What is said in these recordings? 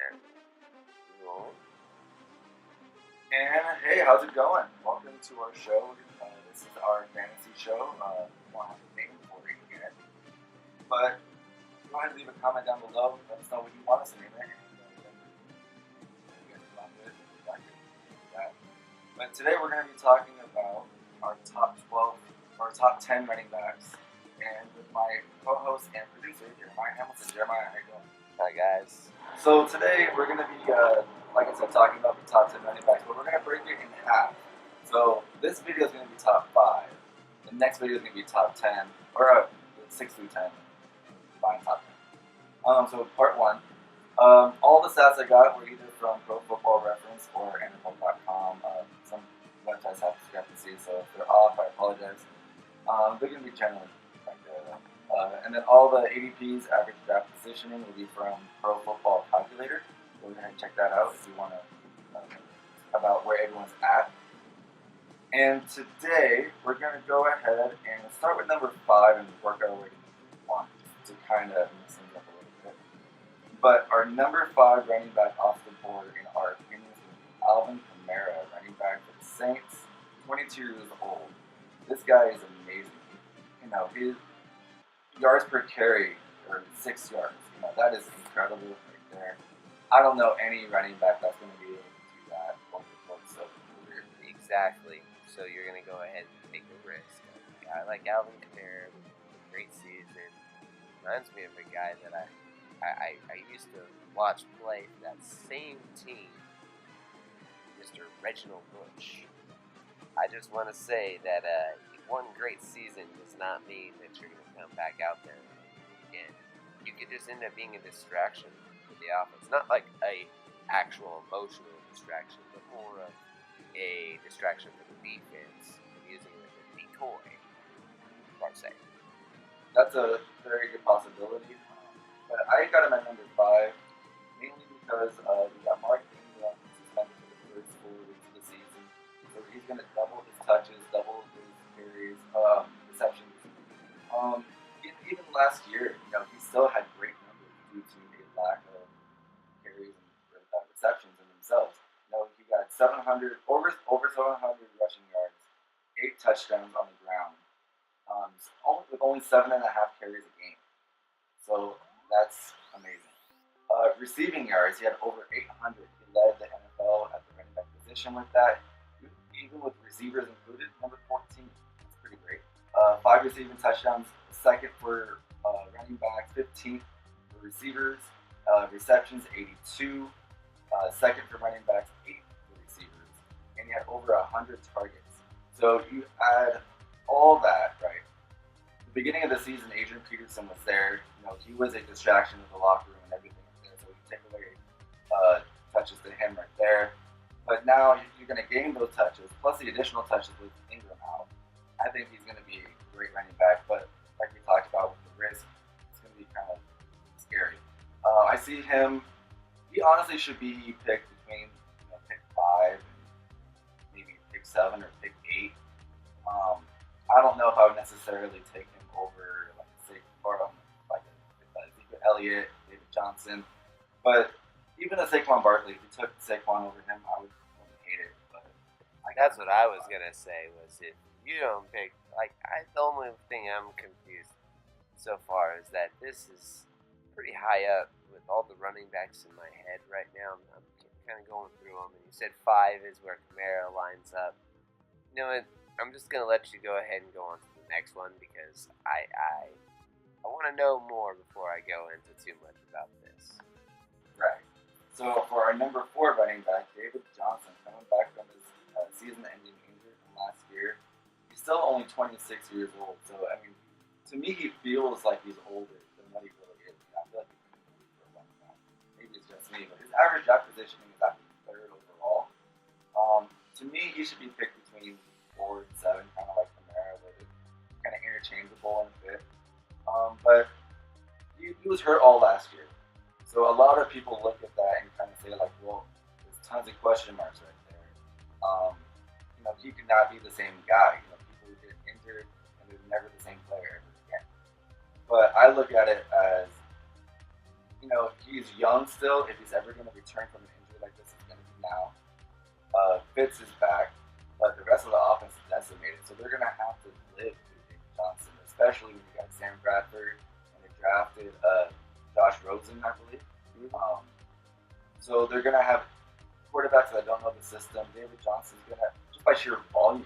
there. Rolling. And hey, how's it going? Welcome to our show. This is our fantasy show. We don't have a name for it yet. But go ahead and leave a comment down below. Let us know what you want us to name it. But today we're going to be talking about our top 12 or top 10 running backs. And with my co-host and producer, Jeremiah Hamilton. Jeremiah, how you doing? Hi guys. So today we're going to be, like I said, talking about the top 10 running backs, but we're going to break it in half. So this video is going to be top 5. The next video is going to be top 10, or 6 through 10, combined top 10. So part 1. All the stats I got were either from Pro Football Reference or NFL.com. Some websites have discrepancies, so if they're off, I apologize. They're going to be generally like that. And then all the ADPs, average draft positioning, will be from Pro Football Calculator. Go ahead and check that out if you want to about where everyone's at. And today we're going to go ahead and start with number 5 and work our way to number 1 to kind of mix things up a little bit. But our number 5 running back off the board, in our opinion, is Alvin Kamara, running back for the Saints, 22 years old. This guy is amazing. You know, his yards per carry are 6 yards. You know, that is incredible right there. I don't know any running back that's going to be able to do that over the course of a career. Exactly. So you're going to go ahead and take a risk. A guy like Alvin Kamara with a great season reminds me of a guy that I used to watch play for that same team, Mr. Reginald Bush. I just want to say that one great season does not mean that you're going to come back out there again. You could just end up being a distraction for the offense. Not like a actual emotional distraction, but more of a distraction for the defense, using it as a decoy, per se. That's a very good possibility. But I got him at number 5, mainly because we got Mark Ingram suspended for the first 4 weeks of the season. So he's going to double his touches, double his carries, receptions. Even last year, you know, he still had great numbers due to a lack of carries and receptions in themselves. You know, he got over 700 rushing yards, 8 touchdowns on the ground, with only 7.5 carries a game. So that's amazing. Receiving yards, he had over 800. He led the NFL at the running back position with that. Even with receivers included, number 14. That's pretty great. 5 receiving touchdowns, second for running backs, 15th for receivers. Receptions, 82. Second for running backs, 8 for receivers. And he had over 100 targets. So you add all that, right? The beginning of the season, Adrian Peterson was there. You know, he was a distraction in the locker room and everything was there. So you take away touches to him right there. But now you're going to gain those touches, plus the additional touches with Ingram out. I think he's going to be a great running back, but like we talked about with the risk, it's going to be kind of scary. I see him, he honestly should be picked between pick 5 and maybe pick 7 or pick 8. I don't know if I would necessarily take him over Ezekiel Elliott, David Johnson, but even a Saquon Barkley, if you took Saquon over him, I would hate it. But that's what I was gonna say. Was if you don't pick, the only thing I'm confused so far is that this is pretty high up with all the running backs in my head right now. I'm kind of going through them, and you said 5 is where Kamara lines up. You know what? I'm just gonna let you go ahead and go on to the next one because I want to know more before I go into too much about this. Right. So for our number 4 running back, David Johnson, coming back from his season-ending injury from last year, he's still only 26 years old. So I mean, to me, he feels like he's older than what he really is. I feel like he's been in the league for a long time. Maybe it's just me, but his average draft positioning is actually 3rd overall. To me, he should be picked between 4 and 7, kind of like Kamara, where they're kind of interchangeable in a bit. But he was hurt all last year. So a lot of people look at that and kind of say, like, well, there's tons of question marks right there. He could not be the same guy. People get injured and they're never the same player ever again. But I look at it as he's young still. If he's ever going to return from an injury like this, it's going to be now. Fitz is back, but the rest of the offense is decimated. So they're going to have to live through David Johnson, especially when you got Sam Bradford and they drafted Josh Rosen, I believe. So they're going to have quarterbacks that don't know the system. David Johnson's going to, just by sheer volume,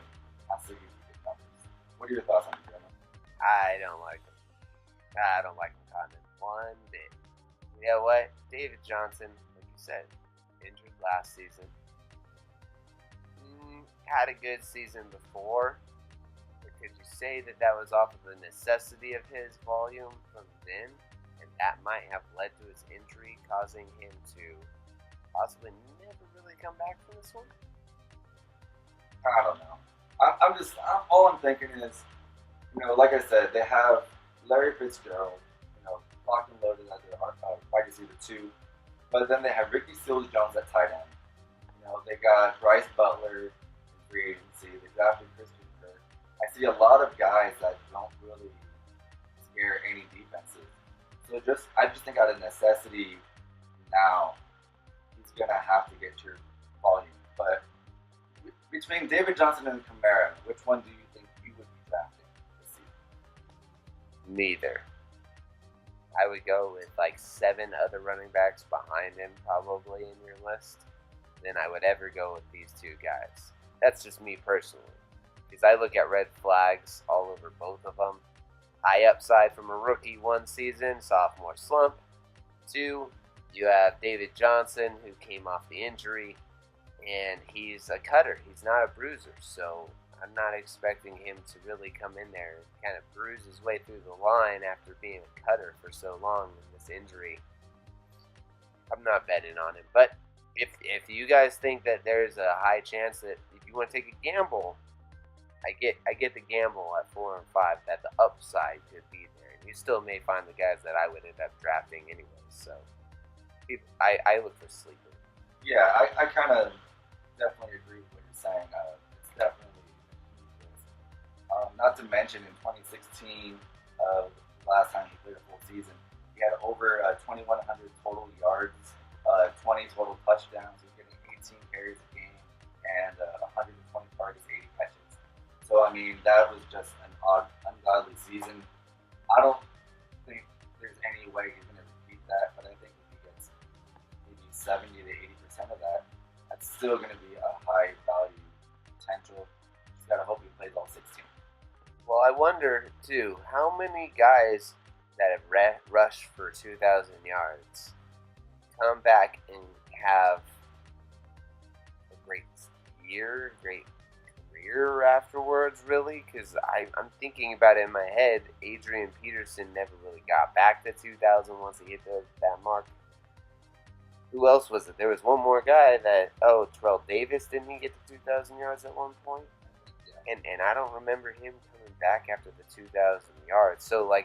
has to give you good numbers. What are your thoughts on him? I don't like him. I don't like him, Condon, one bit. You know what? David Johnson, like you said, injured last season. Had a good season before. Or could you say that that was off of the necessity of his volume from then? And that might have led to his injury, causing him to possibly never really come back from this one? I don't know. All I'm thinking is, like I said, they have Larry Fitzgerald, locked and loaded as their wide receiver 2. But then they have Ricky Seals-Jones at tight end. They got Bryce Butler in free agency. They drafted Christian Kirk. I see a lot of guys that don't really scare any defenses. So I just think out of necessity now, he's going to have to get your volume. But between David Johnson and Kamara, which one do you think you would be drafting this season? Neither. I would go with like 7 other running backs behind him probably in your list than I would ever go with these 2 guys. That's just me personally. Because I look at red flags all over both of them. High upside from a rookie 1 season, sophomore slump. 2, you have David Johnson who came off the injury and he's a cutter. He's not a bruiser, so I'm not expecting him to really come in there and kind of bruise his way through the line after being a cutter for so long in this injury. I'm not betting on him. But if you guys think that there's a high chance that if you want to take a gamble, I get the gamble at 4 and 5 that the upside could be there. And you still may find the guys that I would end up drafting anyway. So I look for sleeper. Yeah, I kind of definitely agree with what you're saying. It's definitely not to mention in 2016, last time he played a full season, he had over 2,100 total yards, 20 total touchdowns. He was getting 18 carries a game and 120 targets, 80 catches. So, that was just an ungodly season. I don't think there's any way he's going to repeat that, but I think if he gets maybe 70 to 80% of that, that's still going to be a high value potential. Just got to hope he plays all 16. Well, I wonder, too, how many guys that have rushed for 2,000 yards come back and have a great year, great career afterwards, really? Because I'm thinking about it in my head. Adrian Peterson never really got back to 2,000 once he hit that mark. Who else was it? There was one more guy Terrell Davis, didn't he get to 2,000 yards at one point? And I don't remember him coming back after the 2,000 yards. So, I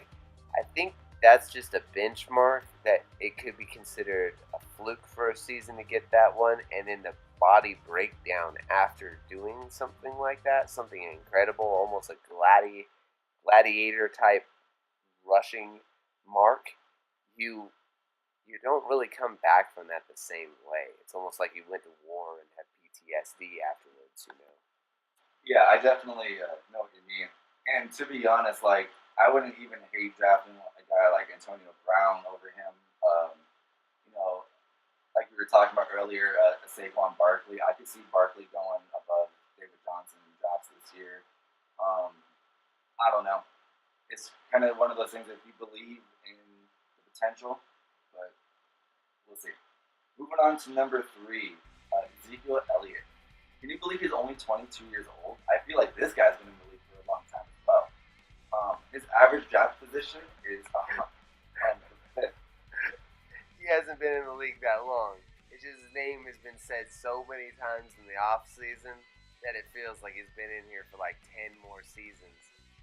think that's just a benchmark that it could be considered a fluke for a season to get that one, and then the body breakdown after doing something like that, something incredible, almost a gladiator type rushing mark, you don't really come back from that the same way. It's almost like you went to war and had PTSD afterwards, Yeah, I definitely know what you mean. And to be honest, I wouldn't even hate drafting a guy like Antonio Brown over him. Like we were talking about earlier, Saquon Barkley. I could see Barkley going above David Johnson in drafts this year. I don't know. It's kind of one of those things that you believe in the potential, but we'll see. Moving on to number 3, Ezekiel Elliott. Can you believe he's only 22 years old? I feel like this guy's been in the league for a long time as well. His average draft position is 105th. He hasn't been in the league that long. It's just his name has been said so many times in the off season that it feels like he's been in here for 10 more seasons.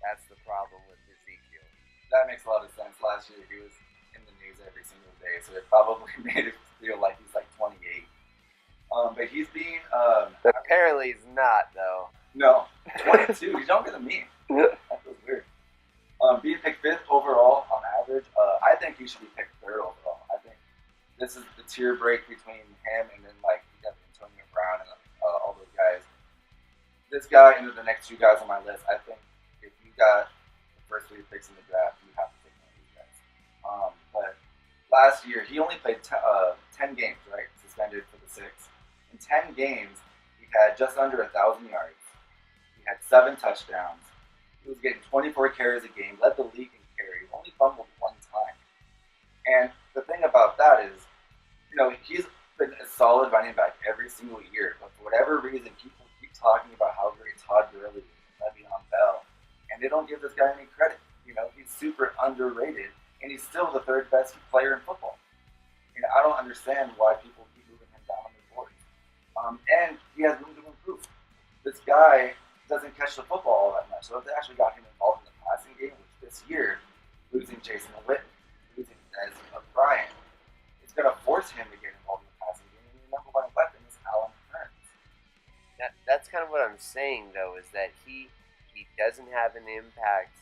That's the problem with Ezekiel. That makes a lot of sense. Last year he was in the news every single day, so it probably made it feel like he's 28. But he's being apparently he's not though. No, 22. He's younger than me. That feels weird. Being picked 5th overall on average, I think he should be picked 3rd overall. I think this is the tier break between him and then like you got Antonio Brown and all those guys. This guy and the next two guys on my list, I think if you got the first 3 picks in the draft, you have to take one of these guys. But last year, he only played 10 games, right? Suspended for the 6. In 10 games, he had just under 1,000 yards. He had 7 touchdowns. He was getting 24 carries a game, led the league in carry, only fumbled 1 time. And the thing about that is, he's been a solid running back every single year, but for whatever reason, people keep talking about how great Todd Gurley is and Le'Veon Bell, and they don't give this guy any credit. He's super underrated, and he's still the 3rd best player in football. I don't understand why people keep moving him down on the board. And he has room to improve. This guy doesn't catch the football all that much, so if they actually got him involved in the passing game, which this year, losing Jason Witten, losing Dez Bryant, it's going to force him to get involved in the passing game, and your number 1 weapon is Allen Hurns. That's kind of what I'm saying, though, is that he doesn't have an impact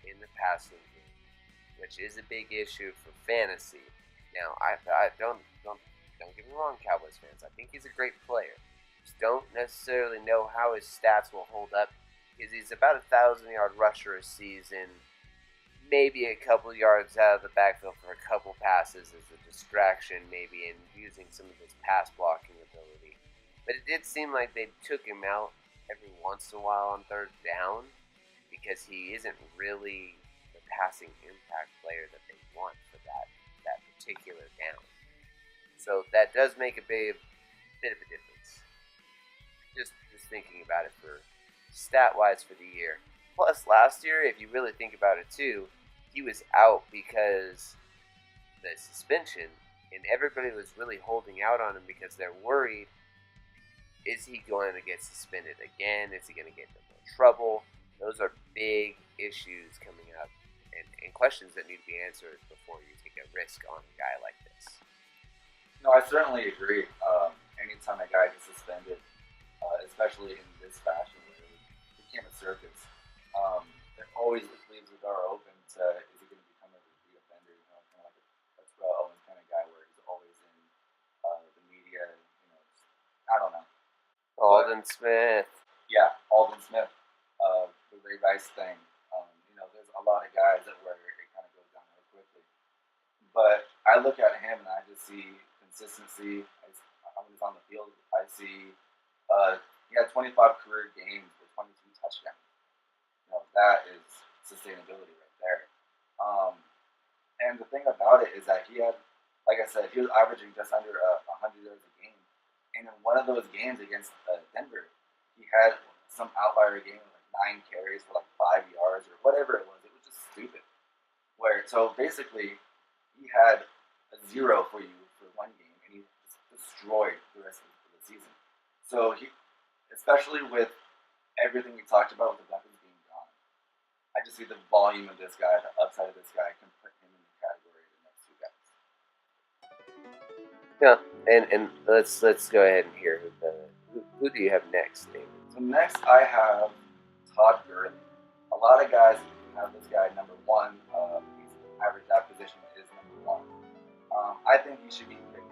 in the passing game, which is a big issue for fantasy. Now, I don't get me wrong, Cowboys fans. I think he's a great player. Just don't necessarily know how his stats will hold up, because he's about 1,000-yard rusher a season, maybe a couple yards out of the backfield for a couple passes as a distraction, maybe, and using some of his pass blocking ability. But it did seem like they took him out every once in a while on 3rd down, because he isn't really the passing impact player that they want for that particular down. So that does make a bit of a difference. Just thinking about it for stat-wise for the year. Plus, last year, if you really think about it too, he was out because the suspension, and everybody was really holding out on him because they're worried, is he going to get suspended again? Is he going to get into more trouble? Those are big issues coming up and questions that need to be answered before you take a risk on a guy like this. No, I certainly agree. Anytime a guy gets suspended, especially in this fashion where it became a circus, it always leaves the door open to, is he going to become a repeat offender? Kind of like a Terrell Owens kind of guy where he's always in the media. I don't know. Alden Smith. Yeah, Alden Smith. The Ray Rice thing. There's a lot of guys where it kind of goes downhill quickly. But I look at him and I just see consistency. When he's on the field, I see he had 25 career games with 22 touchdowns. That is sustainability right there. And the thing about it is that he had, like I said, he was averaging just under 100 yards a game. And in one of those games against Denver, he had some outlier game of like 9 carries for like 5 yards or whatever it was. It was just stupid. So basically, he had a 0 for you for 1 game, and he just destroyed the rest of the season. So especially with everything we talked about with the weapons being gone, I just see the volume of this guy, the upside of this guy, can put him in the category of the next 2 guys. Yeah, and let's go ahead and hear who do you have next, David? So next I have Todd Gurley. A lot of guys have this guy number 1. He's average that position is number 1. I think he should be picked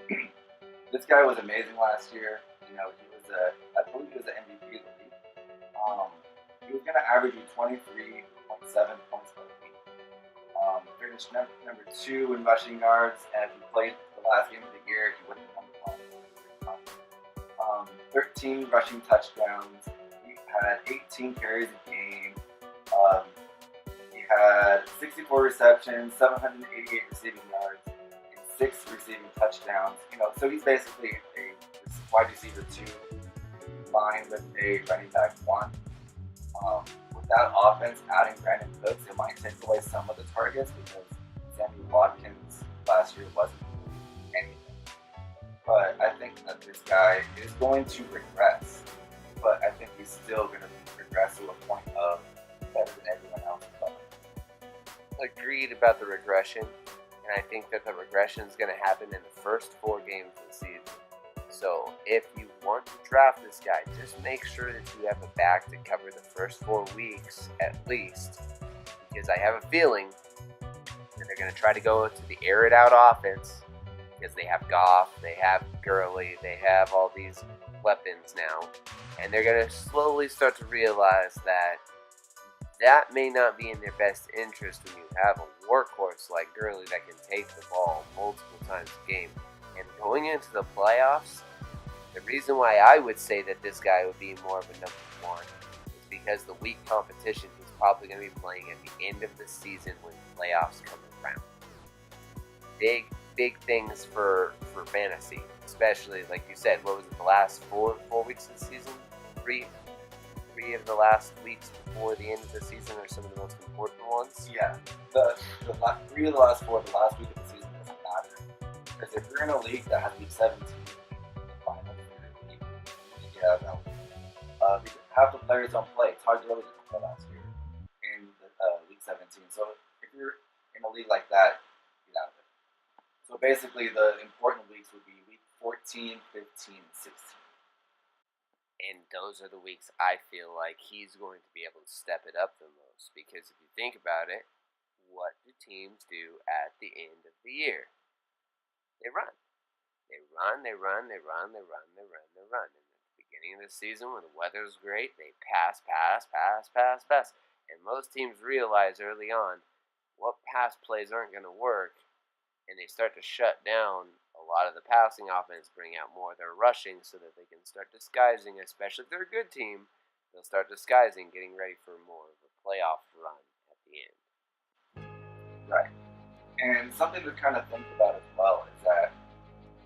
2. This guy was amazing last year. He was I believe he was the MVP of the league. He was going to average you 23.7 points per week. Finished number 2 in rushing yards, and if he played the last game of the year, he would have been number 1. 13 rushing touchdowns. He had 18 carries a game. He had 64 receptions, 788 receiving yards, and 6 receiving touchdowns. So he's basically a wide receiver 2 combined with a running back 1. With that offense, adding Brandon Cooks, it might take away some of the targets because Sammy Watkins last year wasn't doing anything. But I think that this guy is going to regress. But I think he's still going to regress to a point of better than everyone else. Agreed about the regression, and I think that the regression is going to happen in the first 4 games of the season. So if you want to draft this guy, just make sure that you have a back to cover the first 4 weeks at least, because I have a feeling the They're going to try to go to the air it out offense because they have Goff, they have Gurley, they have all these weapons now. And they're going to slowly start to realize that that may not be in their best interest when you have a workhorse like Gurley that can take the ball multiple times a game. And going into the playoffs, the reason why I would say that this guy would be more of a number one is because the weak competition he's probably going to be playing at the end of the season when playoffs come around. Big things for fantasy, especially like you said. What was it? The last four weeks of the season? Three of the last weeks before the end of the season are some of the most important ones. Yeah, the 3 of the last 4 of the last week of the season doesn't matter because if you're in a league that has week 17, because half the players don't play. Todd Gurley didn't play last year in week 17. So if you're in a league like that, get out of it. So basically, the important weeks would be week 14, 15, and 16. And those are the weeks I feel like he's going to be able to step it up the most. Because if you think about it, what do teams do at the end of the year? They run. They run. And at the beginning of the season, when the weather's great, they pass. And most teams realize early on what pass plays aren't going to work, and they start to shut down a lot of the passing offense, bring out more of their rushing so that they can start disguising, especially if they're a good team. They'll start disguising, getting ready for more of a playoff run at the end. Right. And something to kind of think about as well is that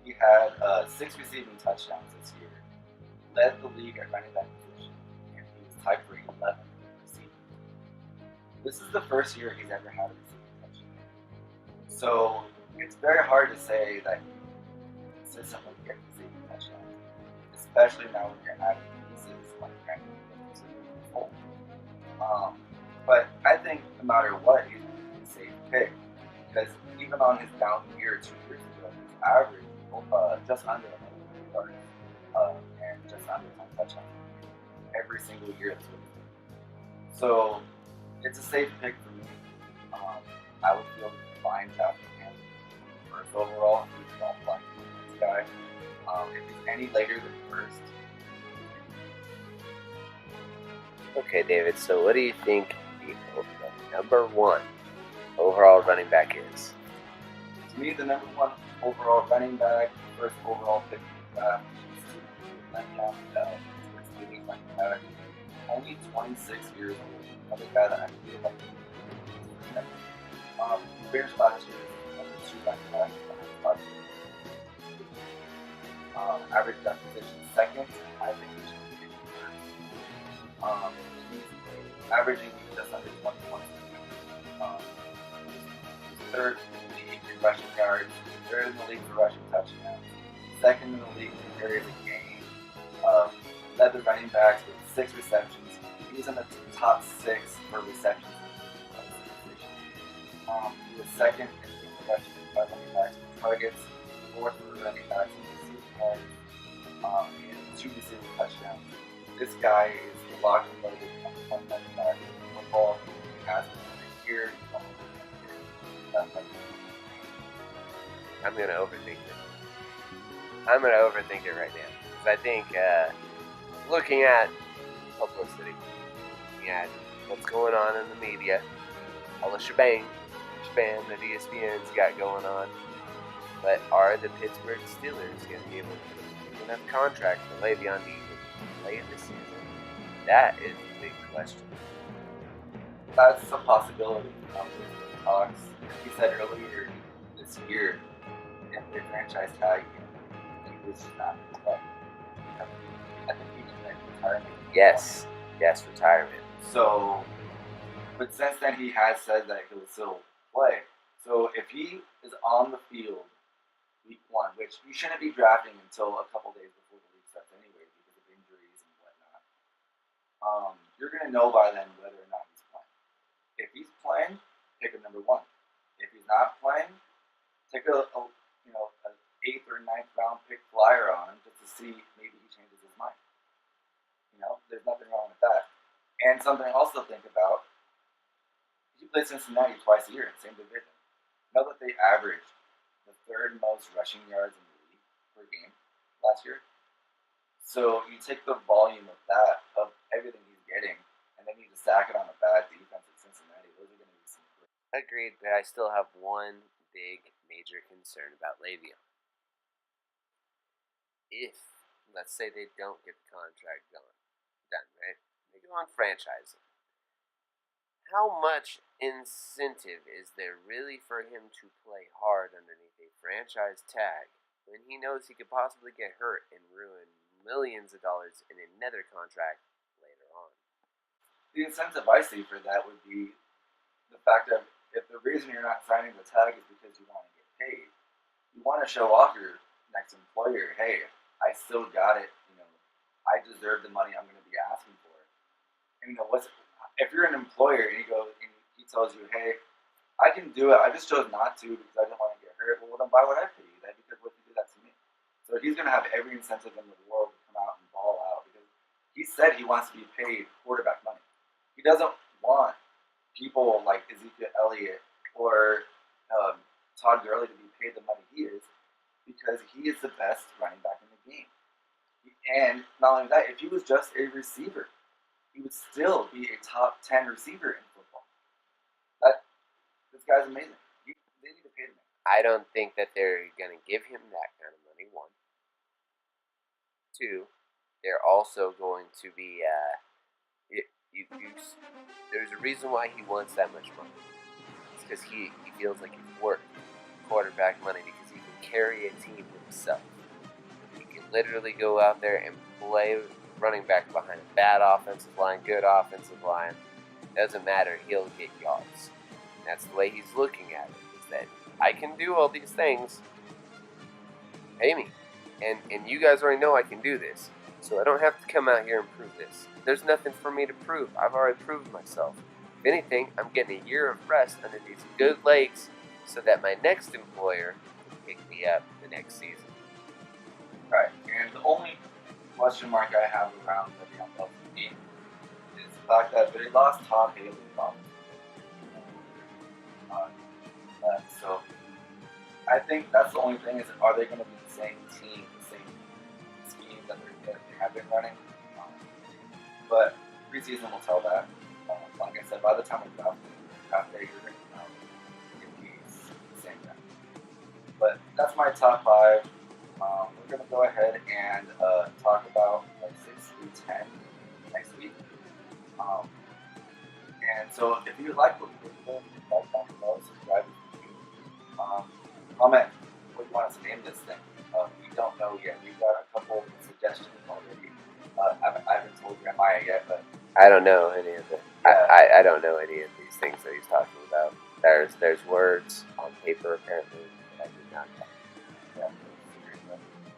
he had 6 receiving touchdowns this year, led the league at running back position, and he was tied for 11th receiving. This is the first year he's ever had a receiving touchdown. So it's very hard to say that he consistently gets receiving touchdowns, especially now when you're adding pieces like Brandon Williams and Cole. But I think no matter what, he's going to be a safe pick because even on his down year 2 years ago, his average just under 100 yards and just under 10 touchdowns every single year. So it's a safe pick for me. I would feel fine drafting him first overall if you don't like this guy. If he's any later than first. Okay, David, so what do you think the number one overall running back is? To me, the number one overall running back, first overall pick in the draft, only 26 years old. Another guy that I feel like Bears last year, number 2 running back, average depth position second. I think he should be first. He's averaging just under 20 points a game. Third in the league in rushing yards, third in the league for rushing touchdowns, second in the league in carries a game. Led the running backs with 6 receptions. He was in the top 6 for receptions. He was second in the league for rushing by running backs with targets, 4th for running backs in receiving yards, and 2 receiving touchdowns. This guy is the lock and loaded running back in football. He has been for a year. I'm going to overthink it. I'm going to overthink it right now. Because I think, looking at publicity, looking at what's going on in the media, all the shebang that ESPN's got going on, but are the Pittsburgh Steelers going to be able to get enough contract for Le'Veon to even play this season? That is the big question. That's a possibility. Talks. He said earlier this year, if they franchise tag him, he was not going to play. I think he meant retirement. Yes, retirement. So, but since then he has said that he'll still play. So if he is on the field week 1, which you shouldn't be drafting until a couple days before the league starts anyway because of injuries and whatnot, you're going to know by then whether or not he's playing. If he's playing, pick a number 1. If he's not playing, take an 8th or 9th round pick flyer on just to see maybe he changes his mind. There's nothing wrong with that. And something else to think about, he plays Cincinnati twice a year in the same division. know that they averaged the third most rushing yards in the league per game last year. So you take the volume of that, of everything he's getting, and then you just stack it on a bad defense at Cincinnati. Those are going to be some great. Agreed, but I still have one big major concern about Le'Veon. If, let's say they don't get the contract done, right? They go on franchise him. How much incentive is there really for him to play hard underneath a franchise tag when he knows he could possibly get hurt and ruin millions of dollars in another contract later on? The incentive I see for that would be the fact that if the reason you're not signing the tag is because you want to get paid, you want to show off your next employer, hey, I still got it. I deserve the money I'm going to be asking for. And if you're an employer and he tells you, hey, I can do it, I just chose not to because I didn't want to get hurt. Well, then why would I pay you that? Because what you did that to me. So he's going to have every incentive in the world to come out and ball out because he said he wants to be paid quarterback money. He doesn't want people like Ezekiel Elliott or Todd Gurley to be paid the money he is because he is the best running back in the game. And not only that, if he was just a receiver, he would still be a top 10 receiver in football. This guy's amazing. They need to pay him. I don't think that they're going to give him that kind of money, one. Two, they're also going to be, there's a reason why he wants that much money. It's because he feels like he's worth quarterback money because he can carry a team himself. He can literally go out there and play running back behind a bad offensive line, good offensive line. Doesn't matter, he'll get yards. And that's the way he's looking at it, is that I can do all these things. Pay me. And you guys already know I can do this. So I don't have to come out here and prove this. There's nothing for me to prove. I've already proved myself. If anything, I'm getting a year of rest under these good legs so that my next employer can pick me up the next season. Right. And the only question mark I have around the Le'Veon Bell team is the fact that they lost Todd Haley. So I think that's the only thing is, are they going to be the same team, the same scheme that they have been running? But preseason will tell that. Like I said, by the time we draft day, you're going to know if he's the same guy. But that's my top 5. We're going to go ahead and talk about like 6 through 10 next week. And so if you like what we're doing, like down below, subscribe if you do. Comment what you want us to name this thing. We don't know yet. We've got a couple suggestions already. I haven't told Jeremiah yet, but I don't know any of it. Yeah. I don't know any of these things that he's talking about. There's words on paper apparently that I did not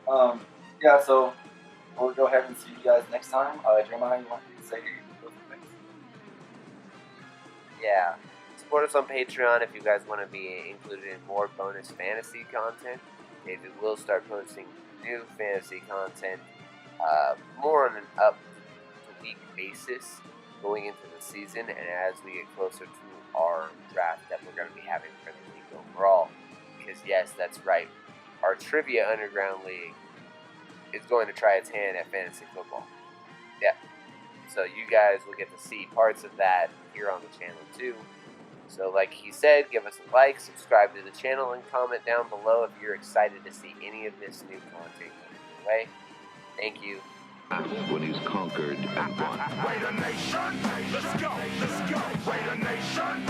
know. Yeah, so we'll go ahead and see you guys next time. Jeremiah, you want to say those things? Yeah. Support us on Patreon if you guys want to be included in more bonus fantasy content. Maybe we'll start posting new fantasy content more on an up-to-week basis going into the season and as we get closer to our draft that we're going to be having for the league overall. Because yes, that's right. Our Trivia Underground League is going to try its hand at fantasy football. Yeah. So you guys will get to see parts of that here on the channel too. So like he said, give us a like, subscribe to the channel, and comment down below if you're excited to see any of this new content coming your way. Thank you. When he's conquered and won. Raider Nation, let's go, Raider Nation.